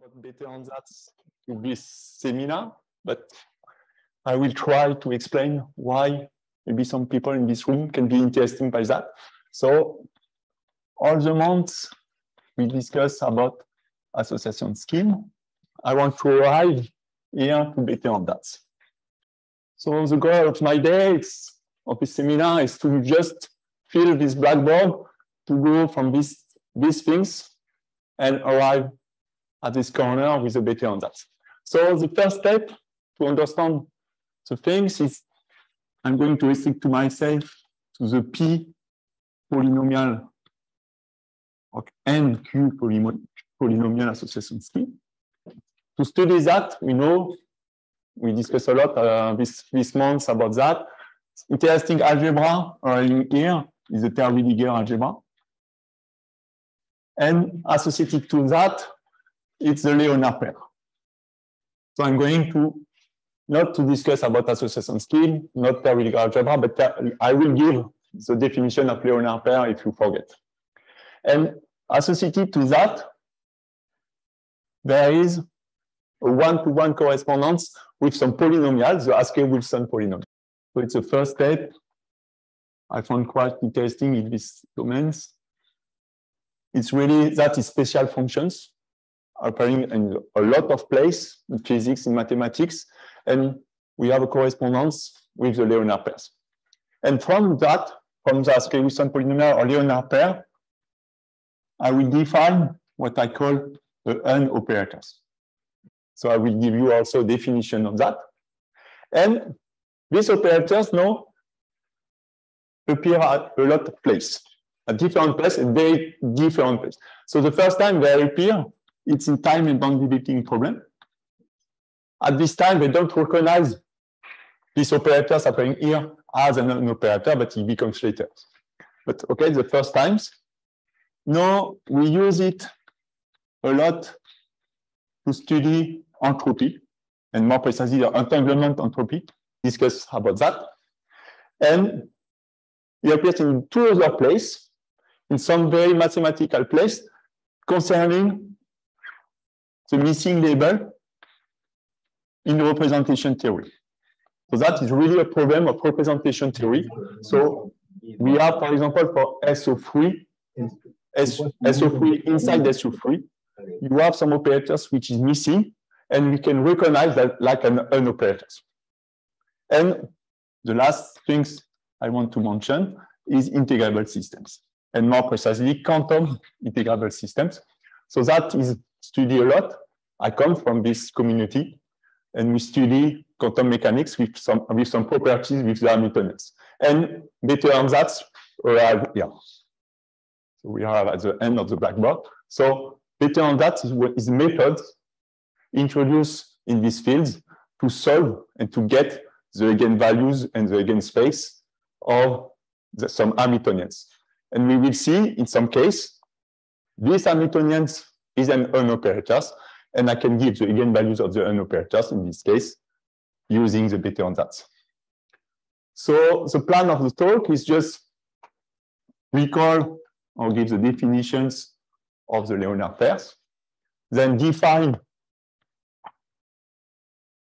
about Bethe ansatz to this seminar, but I will try to explain why maybe some people in this room can be interested by that. So all the months we discuss about association scheme. I want to arrive here to Bethe ansatz. So the goal of my day of this seminar is to just fill this blackboard to go from these things and arrive at this corner with the Bethe ansatz. So the first step to understand the things is I'm going to restrict to myself to the P polynomial or NQ polynomial association scheme. To study that, we discuss a lot this month about that. Interesting algebra here is the Théorie algebra. And associated to that, it's the Leonard pair. So I'm going to not to discuss about association scheme, not Théorie algebra, but I will give the definition of Leonard pair if you forget. And associated to that, there is a one-to-one correspondence with some polynomials, the Aske-Wilson polynomial. So it's the first step. I found quite interesting in these domains. It's really that is special functions appearing in a lot of places in physics, in mathematics, and we have a correspondence with the Leonard pairs. And from that, from the Aske-Wilson polynomial or Leonard pair, I will define what I call the Heun operators. So I will give you also a definition of that. And these operators now appear at a lot of places, at different places, and very different places. So the first time they appear, it's in time and boundary dating problem. At this time, they don't recognize these operators appearing here as an operator, but it becomes later. But okay, the first times. Now we use it a lot to study entropy, and more precisely, the entanglement entropy. Discuss about that. And it appears in two other places, in some very mathematical place, concerning the missing label in representation theory. So that is really a problem of representation theory. So we have, for example, for SO3, SO3 inside SO3, you have some operators which is missing, and we can recognize that like an operators. And the last things I want to mention is integrable systems, and more precisely, quantum integrable systems. So that is studied a lot. I come from this community, and we study quantum mechanics with some properties with the Hamiltonians. And Bethe ansatz arrive here. So we are at the end of the blackboard. So Bethe ansatz is methods introduced in these fields to solve and to get the eigenvalues and the eigenspace of some Hamiltonians. And we will see in some case, these Hamiltonians is an Heun operators, and I can give the eigenvalues of the Heun operators in this case using the Bethe ansatz. So the plan of the talk is just recall or give the definitions of the Leonard pairs, then define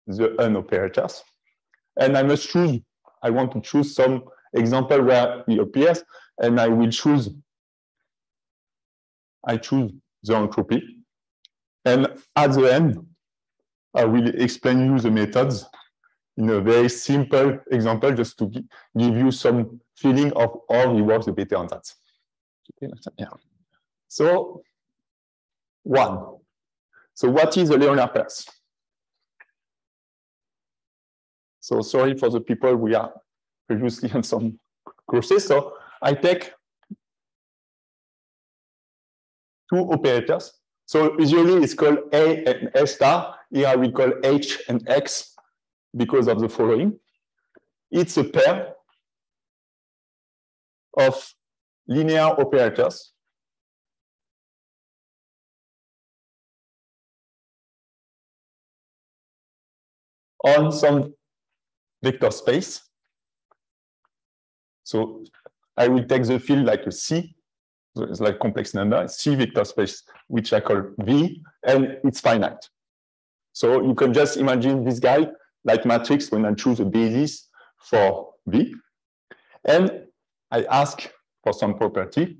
the Heun operators. And I must choose, I want to choose some example where he appears, and I choose the entropy. And at the end, I will explain you the methods in a very simple example, just to give you some feeling of how he works the Bethe ansatz. Yeah. So, one. So what is the Leonard pairs? So sorry for the people we are previously on some courses. So I take two operators. So usually it's called A and A star. Here I will call H and X because of the following. It's a pair of linear operators on some vector space. So I will take the field like a C, So it's like complex number, C vector space, which I call V, and it's finite. So you can just imagine this guy like matrix when I choose a basis for V. And I ask for some property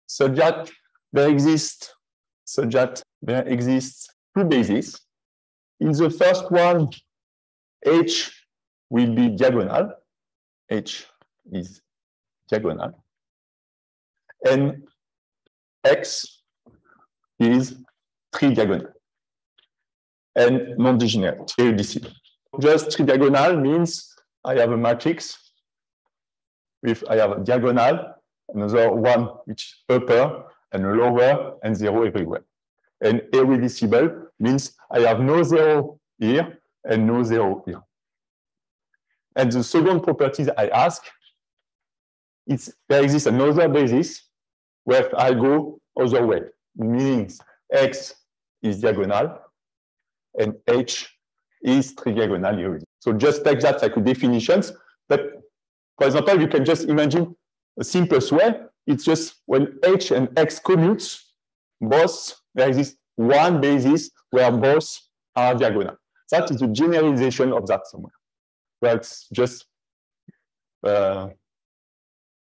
such that there exists two bases. In the first one, H will be diagonal. H is diagonal. And X is tridiagonal and non-degenerate, irreducible. Just tridiagonal means I have a matrix with I have a diagonal, another one which is upper and a lower, and zero everywhere. And irreducible means I have no zero here and no zero here. And the second property that I ask is there exists another basis where I go other way, meaning X is diagonal and H is tridiagonal. So just take that like a definitions. But for example, you can just imagine the simplest way. It's just when H and X commutes, both there exists one basis where both are diagonal. That is the generalization of that somewhere. Where it's just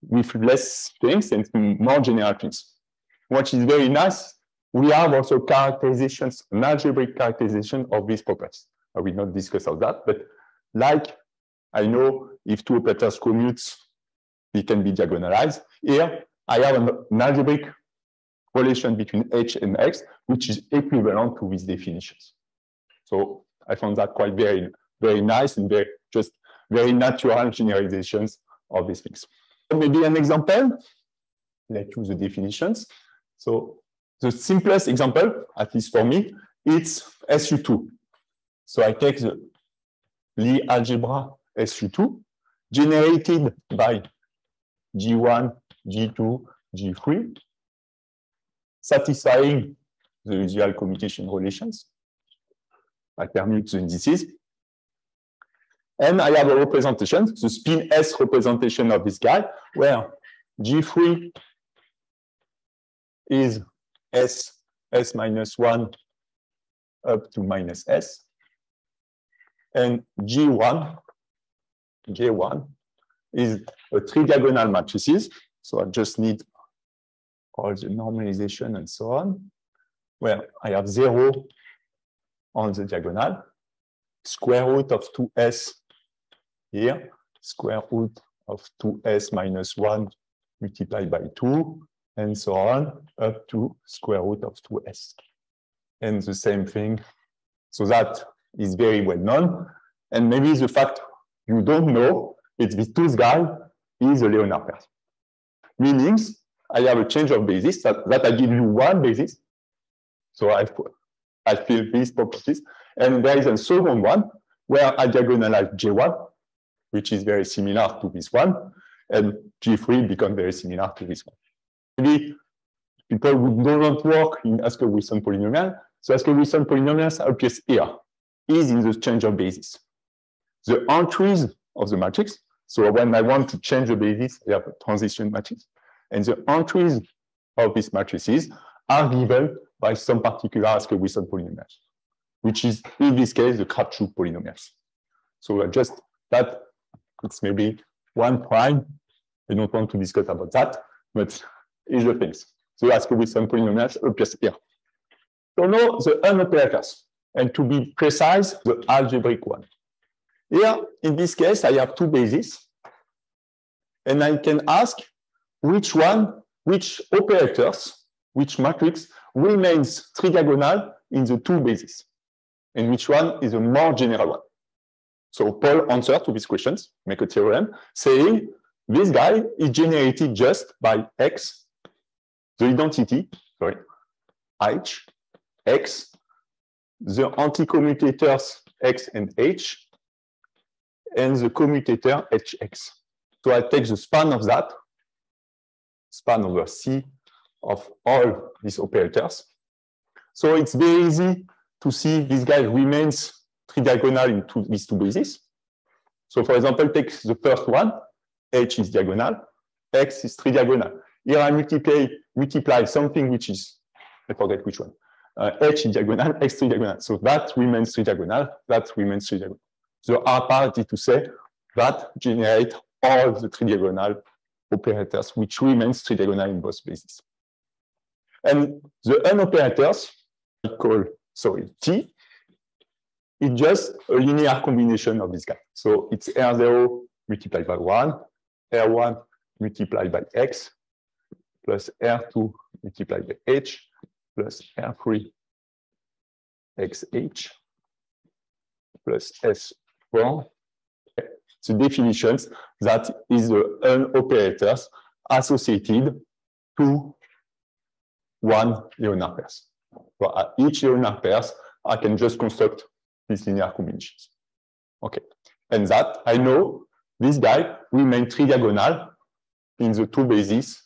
with less things and more general things. What is very nice, we have also characterizations, an algebraic characterization of these properties. I will not discuss all that, but like I know if two operators commute, it can be diagonalized. Here, I have an algebraic relation between H and X, which is equivalent to these definitions. So I found that quite very, very nice and very natural generalizations of these things. Maybe an example, let's use the definitions. So the simplest example, at least for me, it's SU2. So I take the Lie algebra SU2, generated by G1, G2, G3, satisfying the usual commutation relations. I permute the indices. And I have a representation, the spin S representation of this guy, where G3 is S minus 1 up to minus S. And G1 is a tridiagonal matrices. So I just need all the normalization and so on, where I have 0 on the diagonal, square root of 2S here, square root of 2S minus 1 multiplied by 2, and so on, up to square root of 2S. And the same thing. So that is very well known. And maybe the fact you don't know, it's this tooth guy is a Leonard person. Meaning, I have a change of basis that I give you one basis. So I fill these properties. And there is a second one where I diagonalize J1, which is very similar to this one, and G3 becomes very similar to this one. Maybe people who don't work in Askew-Wilson polynomial, so Askew-Wilson polynomials appears here, is in the change of basis. The entries of the matrix, so when I want to change the basis, I have a transition matrix, and the entries of these matrices are given by some particular Askew-Wilson polynomials, which is, in this case, the Crampé polynomials. So just that, it's maybe one prime. I don't want to discuss about that, but it's the things. So Askew-Wilson polynomials appears here. So now the unoperators, and to be precise, the algebraic one. Here, in this case, I have two bases, and I can ask which operators, which matrix remains tridiagonal in the two bases, and which one is a more general one. So Paul answered to these questions, make a theorem, saying this guy is generated just by X, the identity, H, X, the anti-commutators X and H, and the commutator HX. So I take the span of that, span over C of all these operators. So it's very easy to see this guy remains tridiagonal in these two bases. So for example, take the first one, H is diagonal, X is tridiagonal. Here I multiply something which is, I forget which one, h in diagonal, x tridiagonal. So that remains tridiagonal, that remains tridiagonal. The R part is to say that generate all the tridiagonal operators, which remains tridiagonal in both bases. And the N operators, I call, sorry, T, it's just a linear combination of this guy. So it's R0 multiplied by 1, R1 multiplied by X, plus R2 multiplied by H, plus R3 XH, plus S4. The definitions that is the N operators associated to one Leonard pairs. So at each Leonard pairs, I can just construct these linear combinations. Okay, and that I know this guy remains tridiagonal in the two bases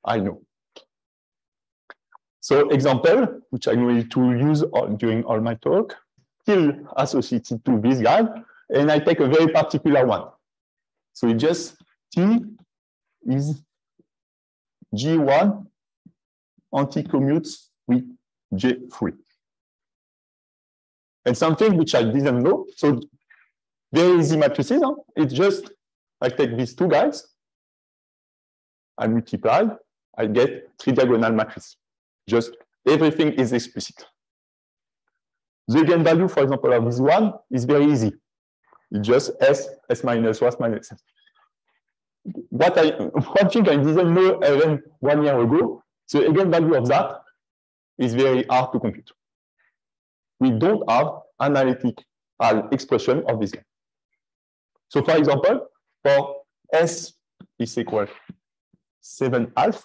I know. So example, which I'm going to use during all my talk, still associated to this guy, and I take a very particular one. So it just T is G1 anti-commutes with J3. And something which I didn't know, so very easy matrices, huh? It's just, I take these two guys, I multiply, I get tridiagonal matrix. Just everything is explicit. The eigenvalue, for example, of this one is very easy. It's just S minus 1, S minus S. One thing I didn't know even 1 year ago, the eigenvalue of that is very hard to compute. We don't have analytical expression of this guy. So for example, for S is equal 7/2,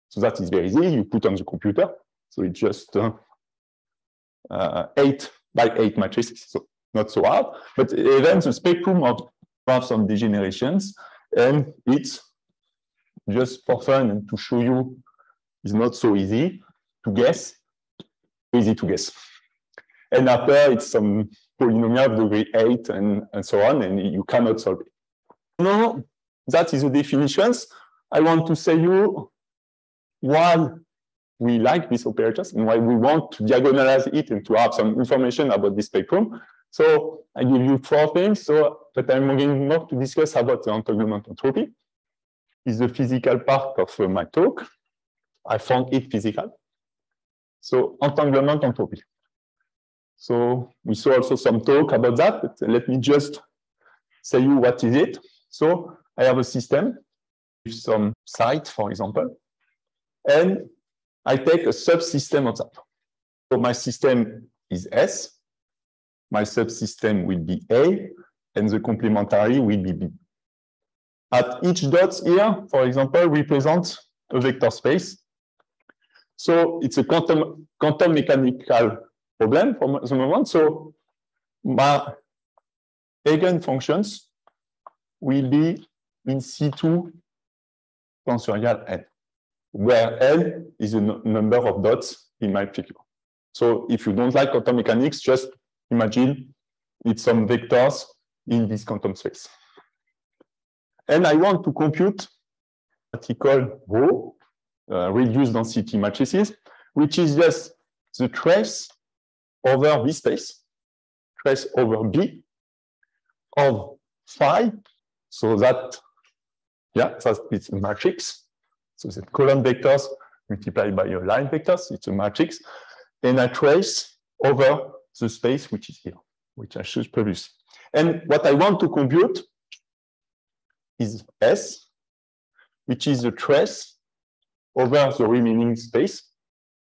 so that is very easy, you put on the computer, so it's just 8 by 8 matrices, so not so hard, but even the spectrum of some degenerations, and it's just for fun and to show you it's not so easy to guess, easy to guess. And after it's some polynomial of degree 8 and so on, and you cannot solve it. No, that is the definitions. I want to say you why we like these operators and why we want to diagonalize it and to have some information about this spectrum. So I give you 4 things. So, but I'm going more to discuss about the entanglement entropy. Is the physical part of my talk. I found it physical. So entanglement entropy. So we saw also some talk about that, but let me just say you what is it. So I have a system with some site, for example, and I take a subsystem of that. So my system is S, my subsystem will be A, and the complementary will be B. At each dot here, for example, represents a vector space. So it's a quantum mechanical problem for the moment. So my eigenfunctions will be in C2 tensorial n, where n is the number of dots in my figure. So if you don't like quantum mechanics, just imagine it's some vectors in this quantum space. And I want to compute what we call rho, reduced density matrices, which is just the trace over this space, trace over B of phi, so that, yeah, it's a matrix. So the column vectors multiplied by your line vectors, it's a matrix. And I trace over the space which is here, which I showed previously. And what I want to compute is S, which is the trace over the remaining space,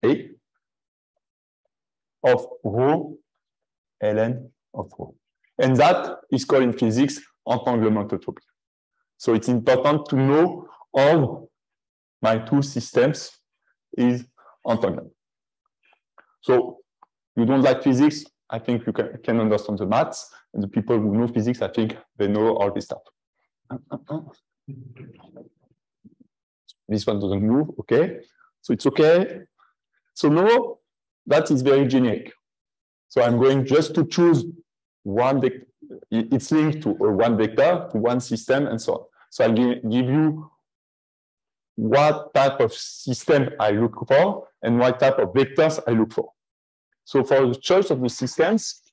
A, of rho ln of rho. And that is called in physics entanglement entropy. So it's important to know all my two systems is entangled. So you don't like physics, I think you can understand the maths, and the people who know physics, I think they know all this stuff. This one doesn't move, okay. So it's okay. So now that is very generic. So I'm going just to choose one vector. It's linked to one vector, to one system, and so on. So I'll give you what type of system I look for and what type of vectors I look for. So for the choice of the systems,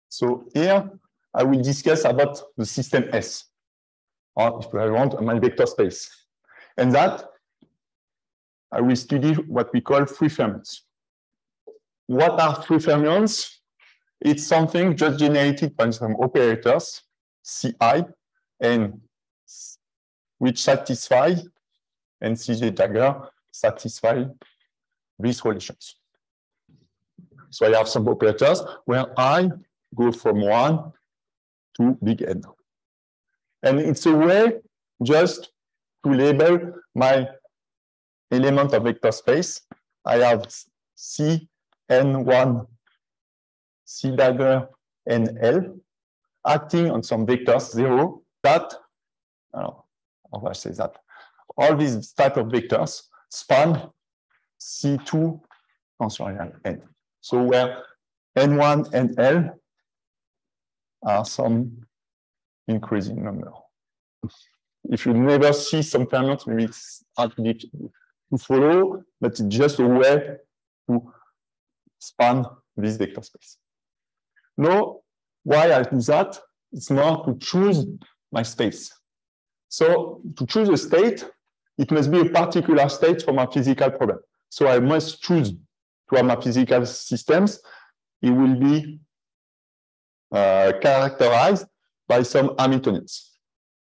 so here I will discuss about the system S, or if I want, my vector space. And that I will study what we call free fermions. What are free fermions? It's something just generated by some operators, Ci, and which satisfy, and Cj dagger satisfy these relations. So I have some operators where I go from 1 to big N. And it's a way just to label my element of vector space. I have C, N1, C dagger, and L acting on some vectors 0 that, how do I say that? All these type of vectors span C2 tensorial N. So where N1 and L are some increasing number. If you never see some fermions, maybe it's hard to follow, but it's just a way to span this vector space. Now, why I do that? It's more to choose my space. So to choose a state, it must be a particular state for my physical problem. So I must choose to have my physical systems. It will be characterized by some Hamiltonians.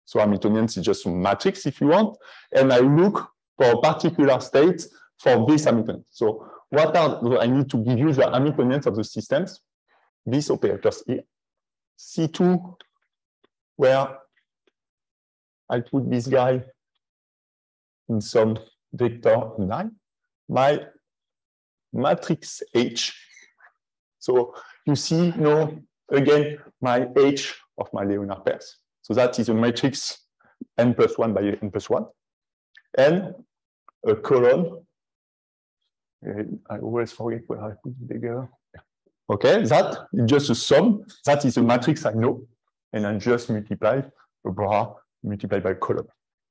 So Hamiltonians is just some matrix if you want, and I look for a particular state for this Hamiltonian. So what are I need to give you the Hamiltonians of the systems? These operators here. C2, where I put this guy in some vector 9, my matrix H. So you see now again my H of my Leonard pairs. So that is a matrix n plus 1 by n plus 1. And a column. I always forget where I put the dagger. Okay, that is just a sum. That is a matrix I know. And I just multiply a bra multiplied by column.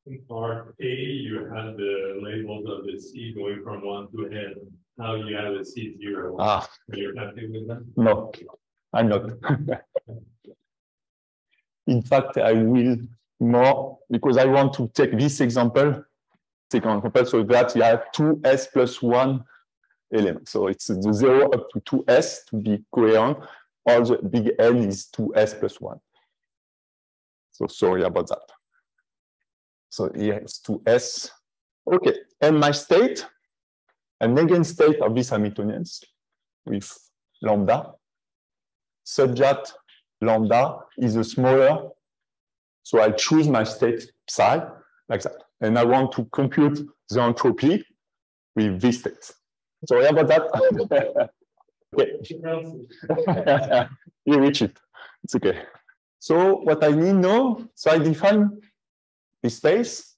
In part A, you had the labels of the C going from 1 to N. Now you have a C0. Ah. You're happy with that? No, I'm not. In fact, I will more because I want to take this example. So that you have 2s plus 1 elements. So it's the 0 up to 2s to be coherent. All the big N is 2s plus 1. So sorry about that. So here it's 2s. Okay, and my state, an eigenstate of these Hamiltonians with lambda, such that lambda is a smaller. So I choose my state psi like that. And I want to compute the entropy with this state. Sorry about that. Okay. You reach it. It's okay. So what I need now, so I define this space,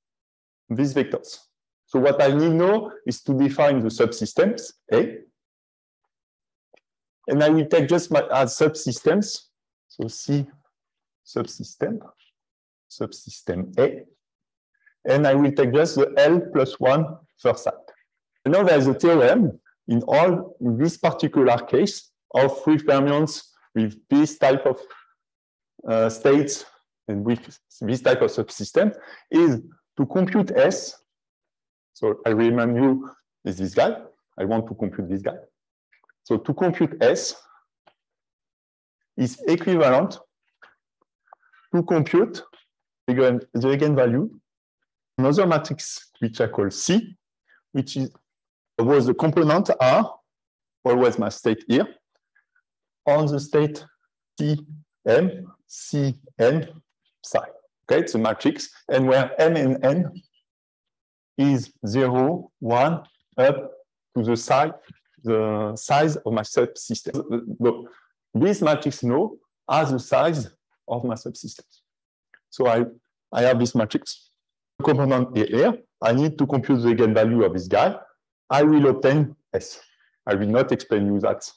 these vectors. So what I need now is to define the subsystems A. And I will take just my as subsystems. So C subsystem A. And I will take just the L plus 1 first side. And now there's a theorem in this particular case of free fermions with this type of states and with this type of subsystem is to compute S. So I remind you is this guy. I want to compute this guy. So to compute S is equivalent to compute the eigenvalue, another matrix which I call C, which was the component R, always my state here, on the state Tm, Cn, psi. Okay, it's a matrix, and where M and N is 0, 1, up to the size of my subsystem. This matrix now has the size of my subsystem. So I have this matrix. The component here, I need to compute the eigenvalue of this guy. I will obtain S. I will not explain you that.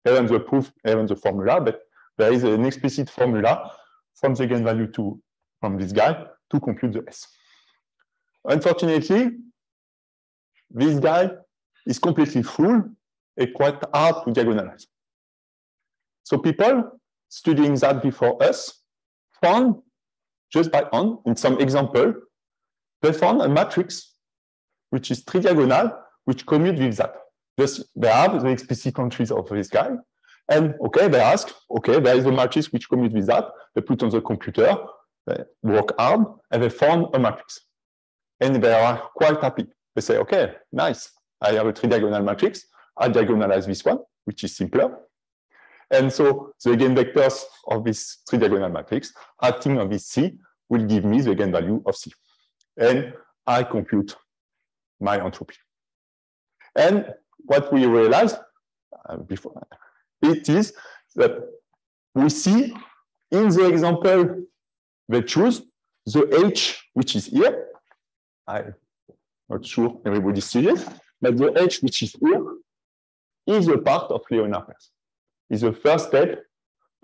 Even the proof, even the formula, but there is an explicit formula from the eigenvalue from this guy to compute the S. Unfortunately, this guy is completely full and quite hard to diagonalize. So people studying that before us found, just by hand, in some example, they found a matrix which is tridiagonal, which commute with that. Thus, they have the explicit entries of this guy. And okay, they ask, okay, there is a matrix which commute with that. They put on the computer, they work hard, and they found a matrix. And they are quite happy. They say, okay, nice. I have a tridiagonal matrix. I diagonalize this one, which is simpler. And so the eigenvectors of this tridiagonal matrix acting on this C will give me the eigenvalue of C. And I compute my entropy. And what we realized before it is that we see in the example they choose the H, which is here. I'm not sure everybody sees it, but the H, which is here, is a part of Leonard pairs. Is the first step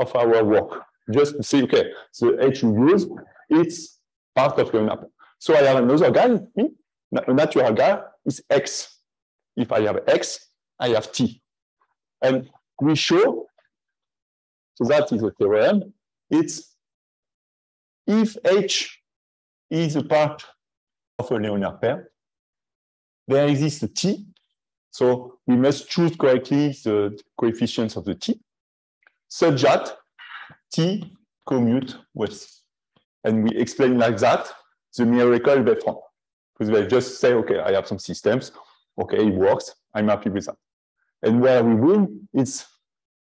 of our work. Just to say, okay, the H you use, it's part of Leonard pair. So I have another guy, a natural guy is X. If I have X, I have T. And we show, so that is a theorem, it's if H is a part of a Leonard pair, there exists a T. So we must choose correctly the coefficients of the T, such that T commute with C. And we explain like that the miracle they found. Because they just say, okay, I have some systems, okay, it works, I'm happy with that. And where we win, it's,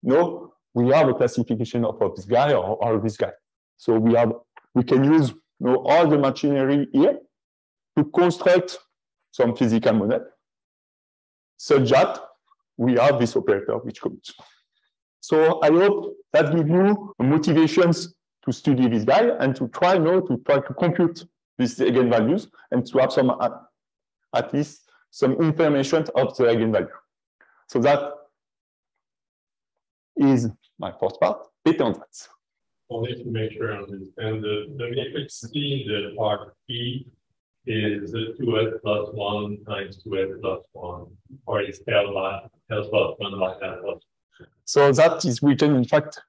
no, we have a classification of this guy or this guy. So we can use all the machinery here to construct some physical model, such that we have this operator which commutes. So I hope that gives you motivations to study this guy and to try to compute these eigenvalues and to have some at least some information of the eigenvalue. So that is my first part. Bethe, ansatz. Only to make sure I understand the matrix C, the part P is 2s plus 1 times 2s plus 1, or is L plus 1 by L plus 1. So that is written, in fact,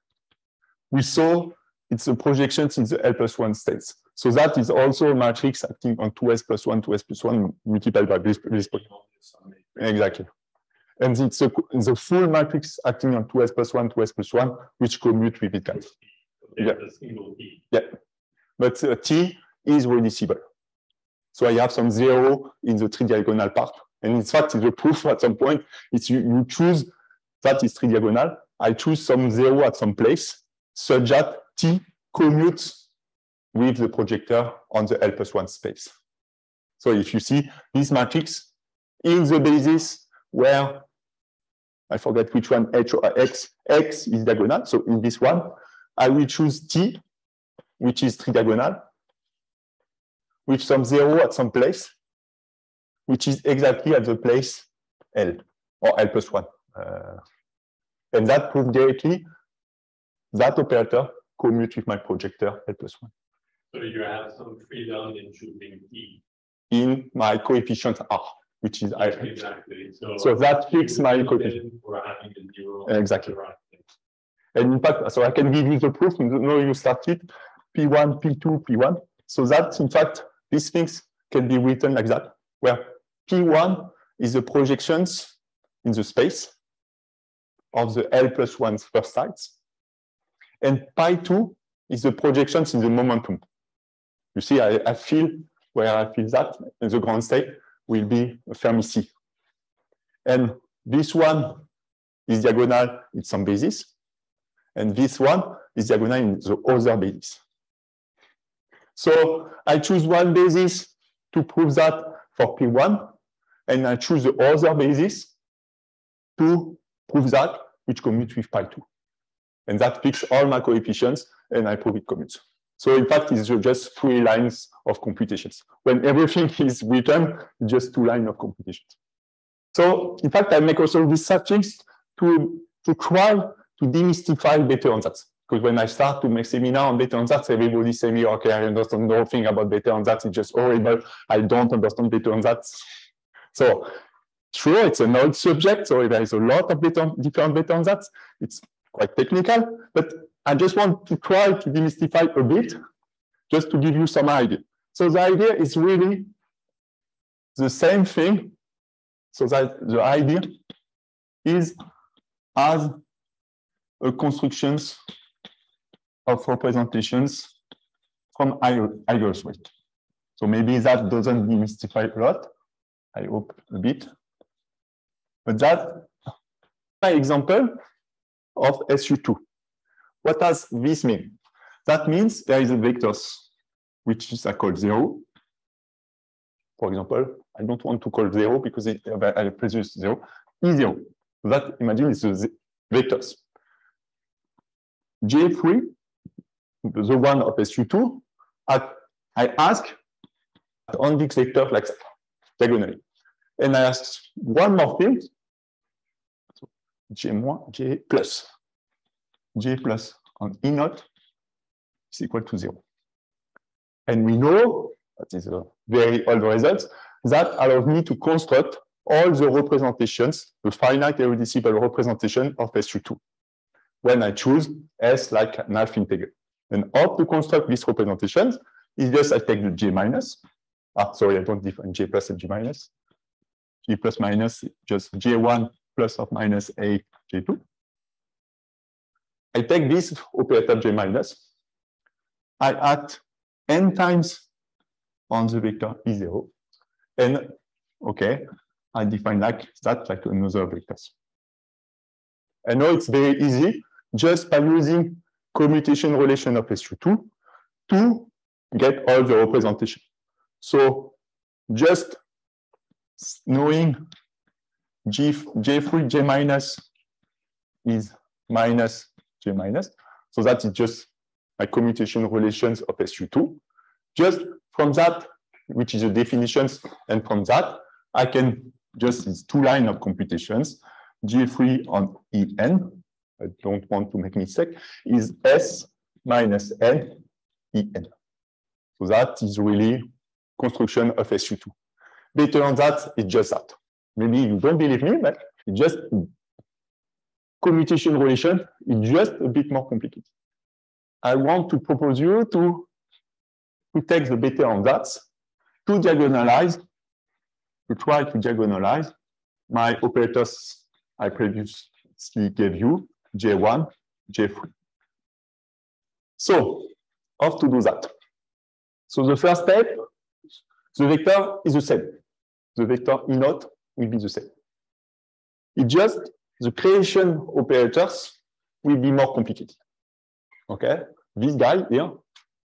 we saw it's a projection in the L plus 1 states. So that is also a matrix acting on 2s plus 1, 2s plus 1 multiplied by this. Exactly. And it's the full matrix acting on 2s plus 1, 2s plus 1, which commute with it. Yeah. A single T. Yeah. But T is reducible. So I have some 0 in the tridiagonal part. And in fact, the proof at some point is you choose that is tridiagonal. I choose some 0 at some place, such that T commutes with the projector on the L plus 1 space. So if you see this matrix in the basis where, I forget which one, H or X, X is diagonal. So in this one, I will choose T, which is tridiagonal, with some 0 at some place, which is exactly at the place L, or L plus 1. And that proves directly that operator commutes with my projector L plus 1. So you have some freedom in choosing T. In my coefficient R, which is I. Exactly. So that fixes my coefficient. For having a 0. Exactly. And in fact, so I can give you the proof. You started P1, P2, P1. So that, in fact, these things can be written like that, where P1 is the projections in the space of the L plus 1 first sites. And pi2 is the projections in the momentum. You see, I feel where I feel that, and the ground state will be a Fermi C. And this one is diagonal in some basis. And this one is diagonal in the other basis. So I choose one basis to prove that for P1, and I choose the other basis to prove that, which commutes with pi2. And that fixes all my coefficients, and I prove it commutes. So in fact, it's just 3 lines of computations. When everything is written, just 2 lines of computations. So in fact, I make also these subjects to try to demystify Bethe ansatz. Because when I start to make seminar on Bethe ansatz, everybody say me, okay, I understand nothing about Bethe ansatz, it's just horrible. I don't understand Bethe ansatz. So true, it's an old subject, so there is a lot of different Bethe ansatz. It's quite technical, but I just want to try to demystify a bit, just to give you some idea. So the idea is really the same thing. So that the idea is as a constructions of representations from Algebraic. So maybe that doesn't demystify a lot. I hope a bit. But that's my example of SU2. What does this mean? That means there is a vectors which is called 0. For example, I don't want to call 0 because I previous 0 is 0. So that imagine is the vectors. J3, the one of SU2, I ask on this vector like that, diagonally. And I ask one more thing. So J plus. J plus on E naught is equal to 0. And we know, that is a very old result, that allows me to construct all the representations, the finite irreducible representation of SU2, when I choose S like an half integral. And how to construct these representations is just I take the J minus. Sorry, I don't define J plus and J minus. J plus minus, just J1 plus or minus A, J2. I take this operator J minus. I add n times on the vector E0. And, okay, I define like that, like another vectors. And now it's very easy, just by using commutation relation of SU2 to get all the representation. So just knowing J3, J minus is minus J minus. So that is just my commutation relations of SU2. Just from that, which is the definitions, and from that, I can just these two lines of computations, J3 on En, I don't want to make mistake, is S minus N En. So that is really construction of SU2. Better on that, it's just that. Maybe you don't believe me, but it's just commutation relation is just a bit more complicated. I want to propose you to take the Bethe ansatz, to diagonalize, to try to diagonalize my operators I previously gave you, J1, J3. So, how to do that? So the first step, the vector is the same. The vector E naught will be the same. It's just the creation operators will be more complicated. Okay? This guy here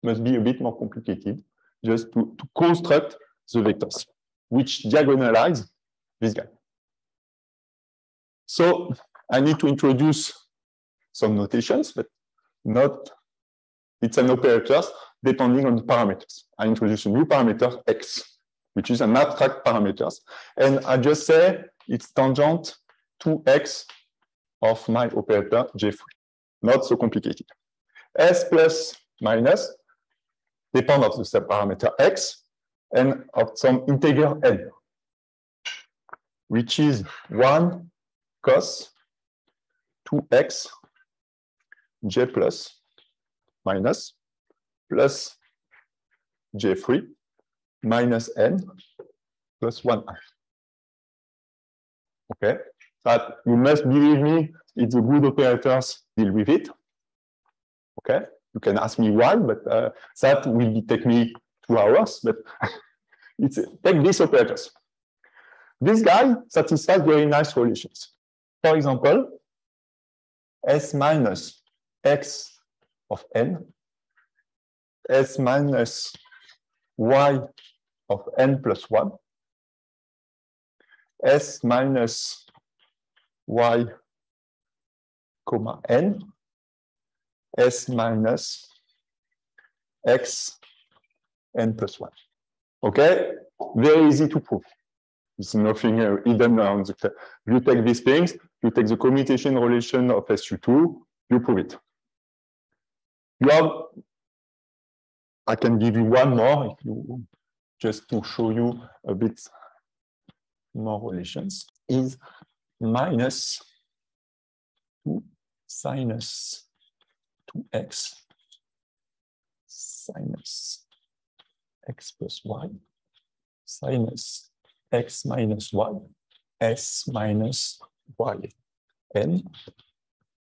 must be a bit more complicated just to construct the vectors, which diagonalize this guy. So I need to introduce some notations, but not, it's an operator depending on the parameters. I introduce a new parameter x, which is an abstract parameter. And I just say it's tangent to x of my operator J3. Not so complicated. S plus minus depend of the subparameter x and of some integer n, which is 1 cos 2x j plus minus plus j3 minus n plus 1 half. Okay, that you must believe me, it's a good operators deal with it. Okay, you can ask me why, but that will take me 2 hours, but it's take these operators. This guy satisfies very nice relations. For example, S minus x of n, S minus y of n plus 1, S minus y comma n, S minus x n plus 1. Okay, very easy to prove. There's nothing hidden around the. You take these things, you take the commutation relation of SU2, you prove it. You have, I can give you one more if you just to show you a bit more relations, is minus 2 sinus 2x sinus x plus y sinus x minus y s minus y n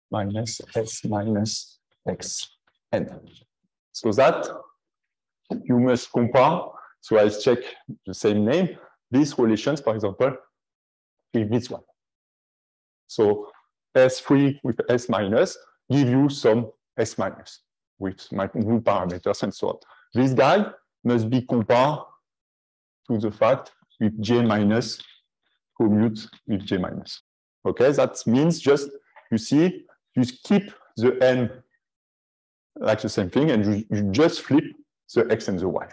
minus s minus x n. So that you must compare. So I check the same name. These relations, for example, with this one. So S3 with S minus give you some S minus with my new parameters and so on. This guy must be compared to the fact with J minus commute with J minus. Okay, that means just, you see, you keep the n like the same thing and you just flip the x and the y.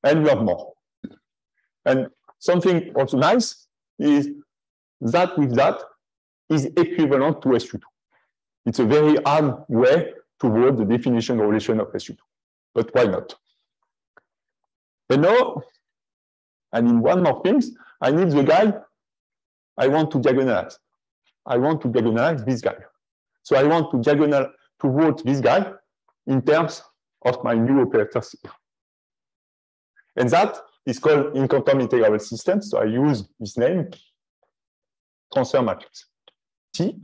And you have more. And something also nice is that with that is equivalent to SU2. It's a very hard way toward the definition relation of SU2. But why not? And now, I need one more thing. I need the guy I want to diagonalize. I want to diagonalize this guy. So I want to diagonal toward this guy in terms of my new operators here. And that is called in quantum integrable systems. So I use this name, transfer matrix. T,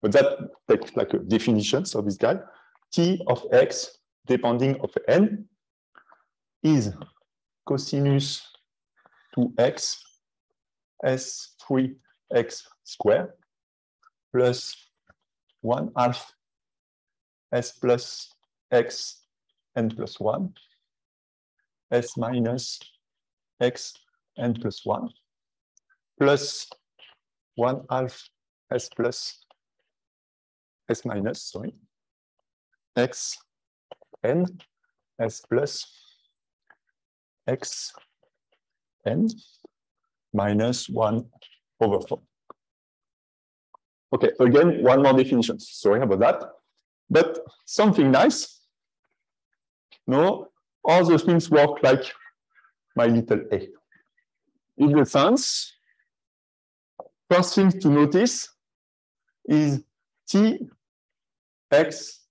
but that takes like a definition of this guy. T of x, depending of n, is cosinus 2x S3x squared plus 1/2 S plus x n plus 1 S minus x n plus 1 plus 1/2 S plus S minus, sorry, x n S plus x n minus 1/4. Okay, again, one more definition. Sorry about that. But something nice. No, all those things work like my little a. In the sense, first thing to notice is T x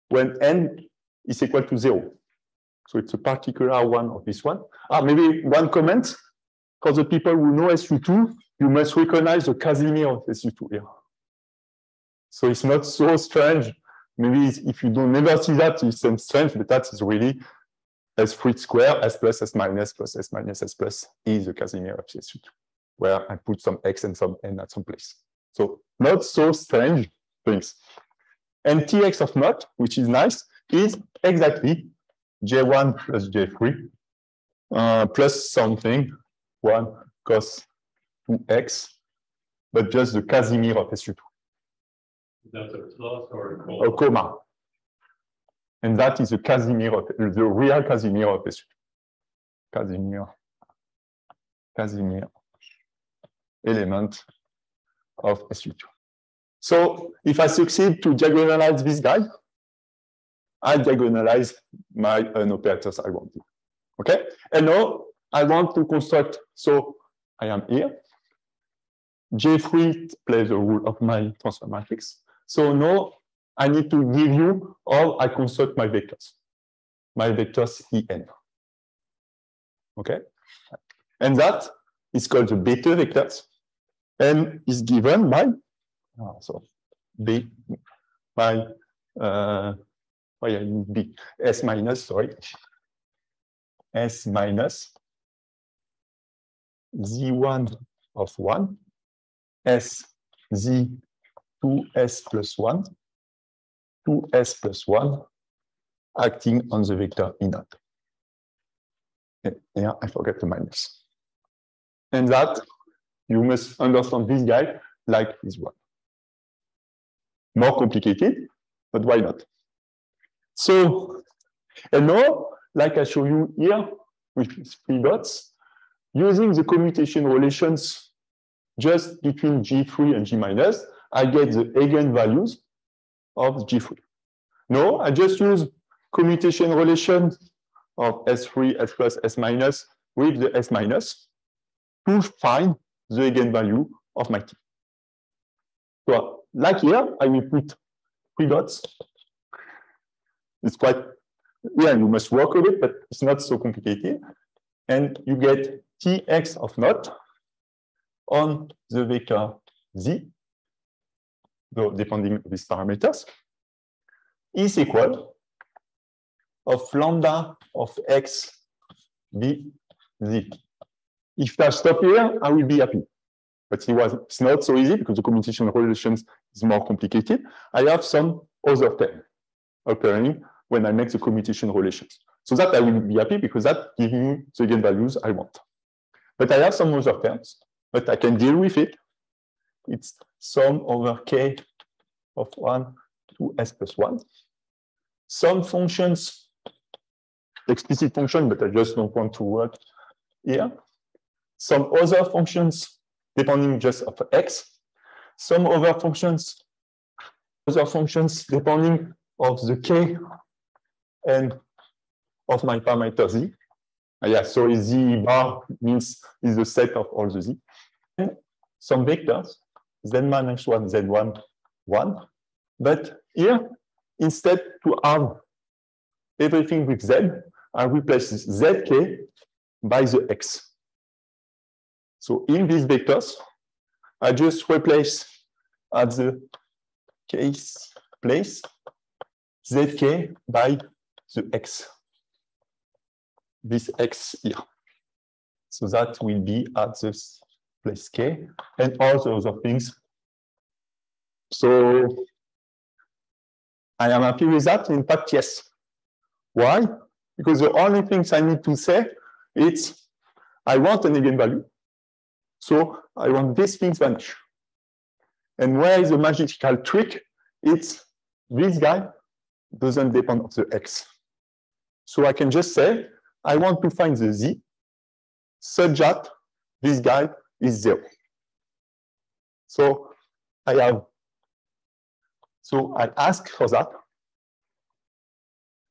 when n is equal to 0. So it's a particular one of this one. Maybe one comment. For the people who know SU2, you must recognize the Casimir of SU2 here. So it's not so strange. Maybe if you don't never see that, it seems strange, but that is really S3 square, S plus S minus plus S minus S plus is the Casimir of SU2, where I put some x and some n at some place. So not so strange things. And Tx of naught, which is nice, is exactly J1 plus J3 plus something, 1 cos 2x, but just the Casimir of SU2. That's a plus or a comma? A comma. And that is the Casimir of the real Casimir of SU2. Casimir element of SU2. So if I succeed to diagonalize this guy, I diagonalize my operators I want to. Okay? And now I want to construct, so I am here. J3 plays the role of my transfer matrix. So now I need to give you how I construct my vectors. My vectors En. Okay? And that is called the Bethe vectors. And is given by B by why I need B S minus, sorry. S minus Z1 of 1 S Z 2S plus 1 2S plus 1 acting on the vector E naught. Here I forget the minus. And that you must understand this guy like this one. More complicated, but why not? So, and now, like I show you here with 3 dots, using the commutation relations just between G3 and G minus, I get the eigenvalues of G3. No, I just use commutation relation of S3, S plus, S minus with the S minus to find the eigenvalue of my T. So, like here, I will put 3 dots. It's quite, yeah, you must work with it, but it's not so complicated. And you get Tx of naught on the vector Z, though depending on these parameters, is equal of lambda of x b z. If I stop here, I will be happy. But it's not so easy because the commutation relations is more complicated. I have some other term appearing when I make the commutation relations. So that I will be happy because that gives me the eigenvalues I want. But I have some other terms, but I can deal with it. It's sum over k of 1 to s plus 1. Some functions, explicit function, but I just don't want to work here. Some other functions depending just of x. Some other functions depending of the k and of my parameter z. Yeah, so z bar means is the set of all the z. And some vectors, z minus 1, z1, 1. But here, instead to have everything with z, I replace zk by the x. So in these vectors, I just replace at the case place zk by the x. This x here. So that will be at this place k and all the other things. So I am happy with that. In fact, yes. Why? Because the only things I need to say is I want an eigenvalue. So I want these things vanish. And where is the magical trick? It's this guy doesn't depend on the x. So I can just say I want to find the z such that this guy is 0. So I ask for that.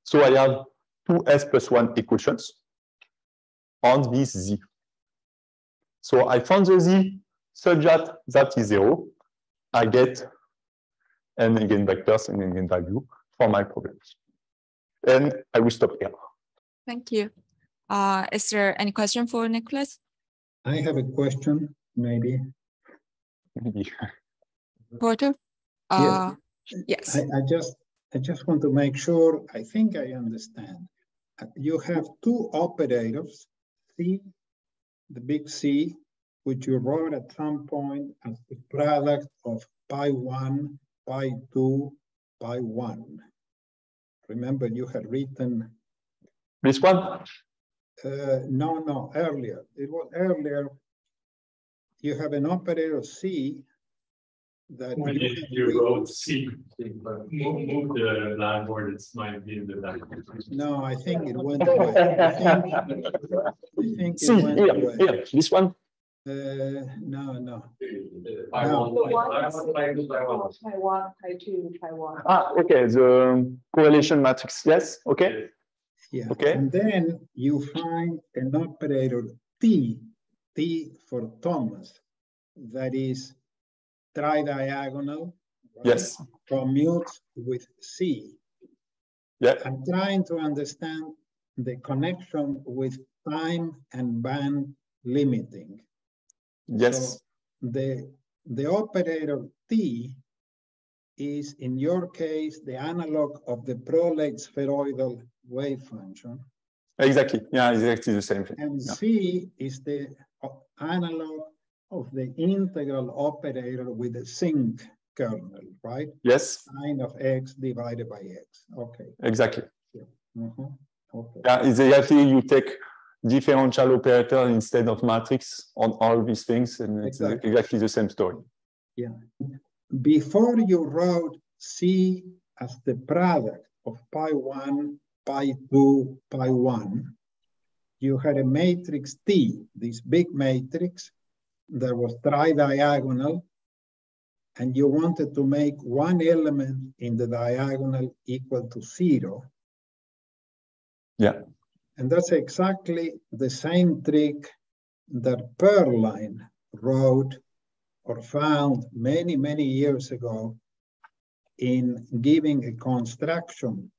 So I have 2s plus 1 equations on this z. So I found the z such that that is 0. I get an eigenvectors and eigenvalue for my problems. And I will stop here. Thank you. Is there any question for Nicolas? I have a question, maybe. Porter? Yes. I just want to make sure, I think I understand. You have two operators, C, the big C, which you wrote at some point as the product of pi 1, pi 2, pi 1. Remember, you had written... This one? No, earlier. It was earlier. You have an operator C that you wrote C. Move the blackboard. It might be in the background. No, I think it went away. I think C, it went away. Here, this one? No. Pi 1, pi 2, pi 1. Ah, okay. The correlation matrix. Yes. Okay. Yeah. Okay. And then you find an operator T for Thomas, that is tridiagonal. Right? Yes. Commutes with C. Yeah. I'm trying to understand the connection with time and band limiting. Yes. So the operator T is, in your case, the analog of the prolate spheroidal wave function. Exactly. Yeah, exactly the same thing. And yeah. C is the analog of the integral operator with the sinc kernel, right? Yes. Sine of x divided by x. Okay. Exactly. Okay. Yeah, it's exactly you take differential operator instead of matrix on all these things, and it's exactly the same story. Yeah. Before you wrote C as the product of pi 1, pi 2, pi 1, you had a matrix T, this big matrix that was tridiagonal, and you wanted to make one element in the diagonal equal to 0. Yeah. And that's exactly the same trick that Perline wrote or found many, many years ago in giving a construction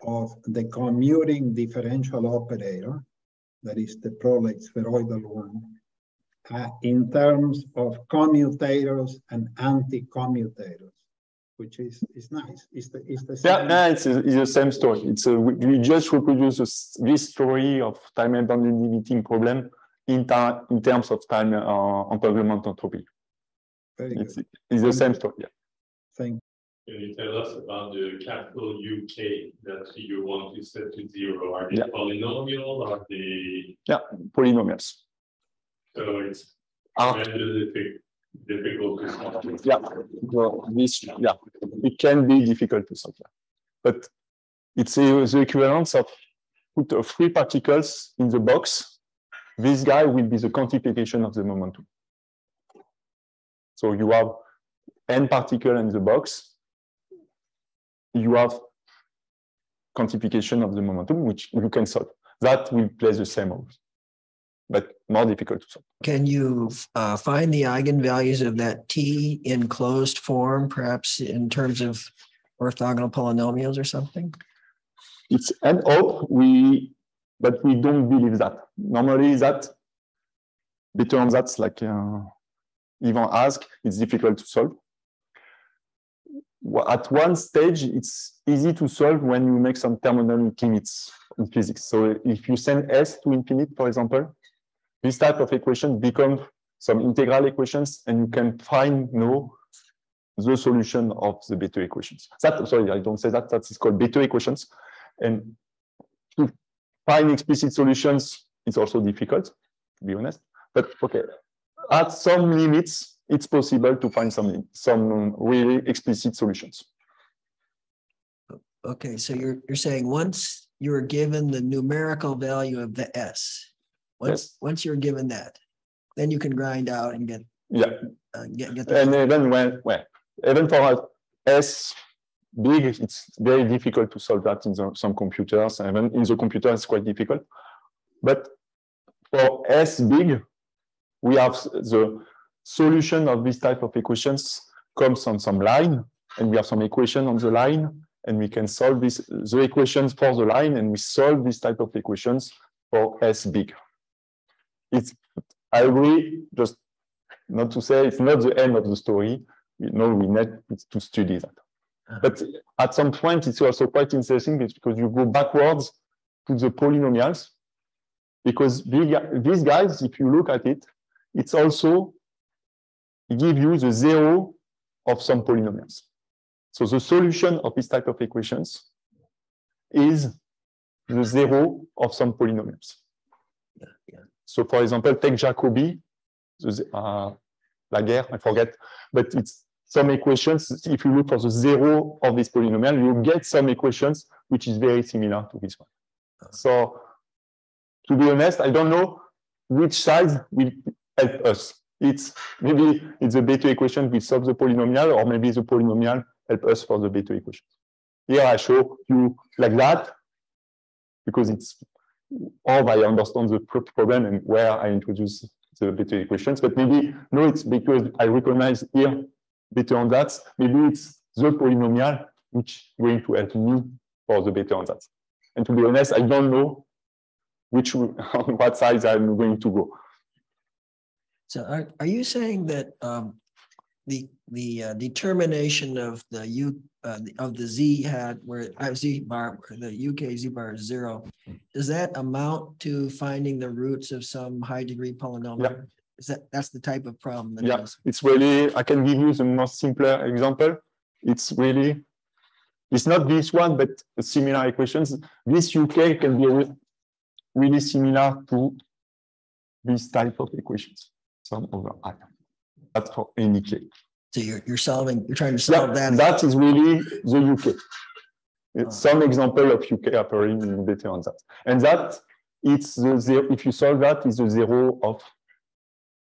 of the commuting differential operator, that is the Prolet spheroidal one, in terms of commutators and anti-commutators, which is nice. It's the same. Yeah, it's the same story. We just reproduce this story of time-independent limiting problem in terms of time entanglement entropy. Very good. It's the same story. Yeah. Thank you. Can you tell us about the capital UK that you want to set to 0? Are they polynomial? Are they? Yeah, polynomials. So it's difficult to solve. Yeah, well, it can be difficult to solve, but it's the equivalence of put 3 particles in the box. This guy will be the quantification of the momentum. So you have n particle in the box. You have quantification of the momentum, which you can solve. That will play the same role, but more difficult to solve. Can you find the eigenvalues of that T in closed form, perhaps in terms of orthogonal polynomials or something? It's an hope, but we don't believe that. Normally that, Bethe ansatz, like Ivan asked, it's difficult to solve. At one stage, it's easy to solve when you make some thermodynamic limits in physics. So if you send S to infinite, for example, this type of equation becomes some integral equations, and you can find now the solution of the Bethe equations. Sorry, I don't say that. That is called Bethe equations. And to find explicit solutions is also difficult, to be honest. But okay, at some limits, it's possible to find some really explicit solutions. Okay, so you're saying once you're given the numerical value of the S, once you're given that, then you can grind out and get get the and even for S big, it's very difficult to solve that in some computers. Even in the computer, it's quite difficult. But for S big, we have the solution of this type of equations comes on some line, and we have some equation on the line, and we can solve the equations for the line, and we solve this type of equations for S big. I agree, just not to say it's not the end of the story. We need to study that. But at some point, it's also quite interesting because you go backwards to the polynomials, because these guys, if you look at it, it's also give you the 0 of some polynomials. So the solution of this type of equations is the 0 of some polynomials. So for example, take Jacobi, Laguerre, I forget, but it's some equations. If you look for the 0 of this polynomial, you get some equations which is very similar to this one. So to be honest, I don't know which side will help us. Maybe it's the Bethe equation we solve the polynomial, or maybe the polynomial help us for the Bethe equation. Here I show you like that, because it's all I understand the problem and where I introduce the Bethe equations. But maybe no, it's because I recognize here Bethe ansatz. Maybe it's the polynomial which is going to help me for the Bethe ansatz. And to be honest, I don't know on what side I'm going to go. So are you saying that the determination of the z hat where z bar, the UK z bar is 0, does that amount to finding the roots of some high degree polynomial? Yeah. That's the type of problem that it is? It's really, I can give you the most simpler example. It's not this one, but similar equations. This UK can be really similar to this type of equations. Sum over I. That's for any K. So you're trying to solve that. That is really the UK. It's some example of UK appearing in Bethe ansatz. And that it's the 0, if you solve that, is the 0 of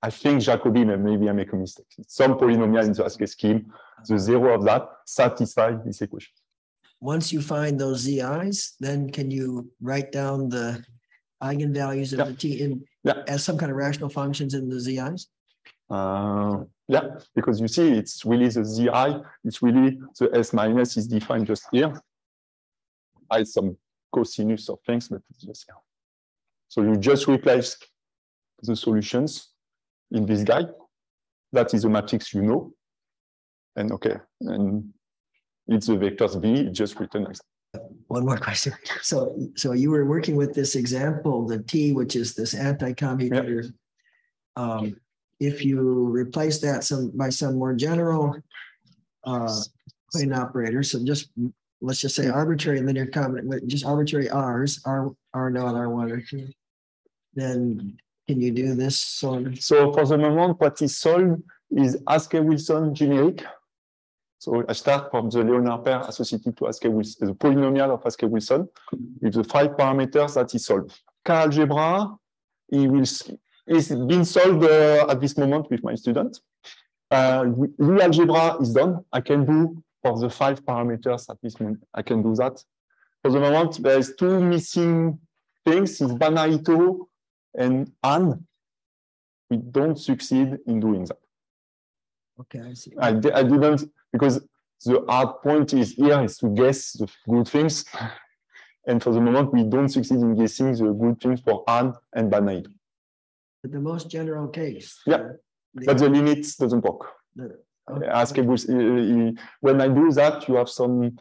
I think Jacobi, maybe I make a mistake. It's some polynomial in the Haskell scheme. The zero of that satisfies this equation. Once you find those ZIs, then can you write down the eigenvalues of the T in as some kind of rational functions in the ZIs? Yeah, because you see, it's really the ZI, it's really the S minus is defined just here. I had some cosinus of things, but it's just here. So you just replace the solutions in this guy. That is a matrix you know. And okay, and it's the vectors V, it's just written like that. One more question. So you were working with this example, the T, which is this anti-commutator. If you replace that by some more general plane operator, so just let's just say arbitrary linear combinator, just arbitrary R's, R0, R1, R2, then can you do this sort of? So for the moment, what is solved is Haskell-Wilson generic. So I start from the Leonard pair associated to Haskell-Wilson, the polynomial of Haskell-Wilson, with the 5 parameters that is solved. K-algebra, it's been solved at this moment with my student. Lie algebra is done. I can do for the 5 parameters at this moment. I can do that. For the moment, there's 2 missing things: is Banaito and Anne. We don't succeed in doing that. Okay, I see. I didn't, because the hard point is here is to guess the good things. And for the moment, we don't succeed in guessing the good things for Anne and Banaito. But the most general case. Yeah, but the limits doesn't work. When I do that, you have some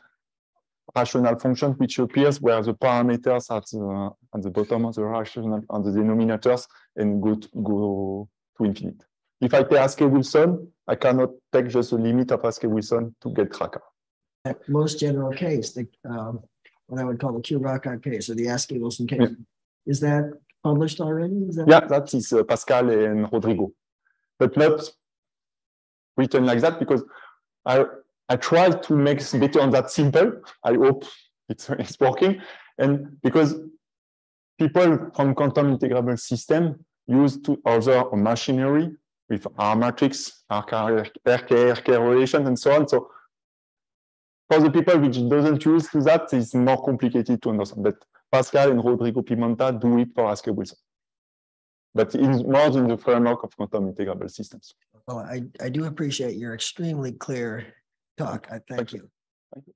rational function which appears where the parameters at the bottom of the rational on the denominators and go to infinite. If I take Haskell-Wilson, I cannot take just the limit of Haskell-Wilson to get Raka. Most general case, what I would call the Q-Raka case, or the Haskell-Wilson case, is that published already? Yeah, that is Pascal and Rodrigo, but not written like that because I tried to make Bethe on that simple. I hope it's working, and because people from quantum integrable system use other machinery with R matrix, RK relation, and so on. So for the people which doesn't use to that, it's more complicated to understand. But Pascal and Rodrigo Pimenta do it for Haskell-Wilson. But it's more in the framework of quantum integrable systems. Well, I do appreciate your extremely clear talk. I thank you. Thank you.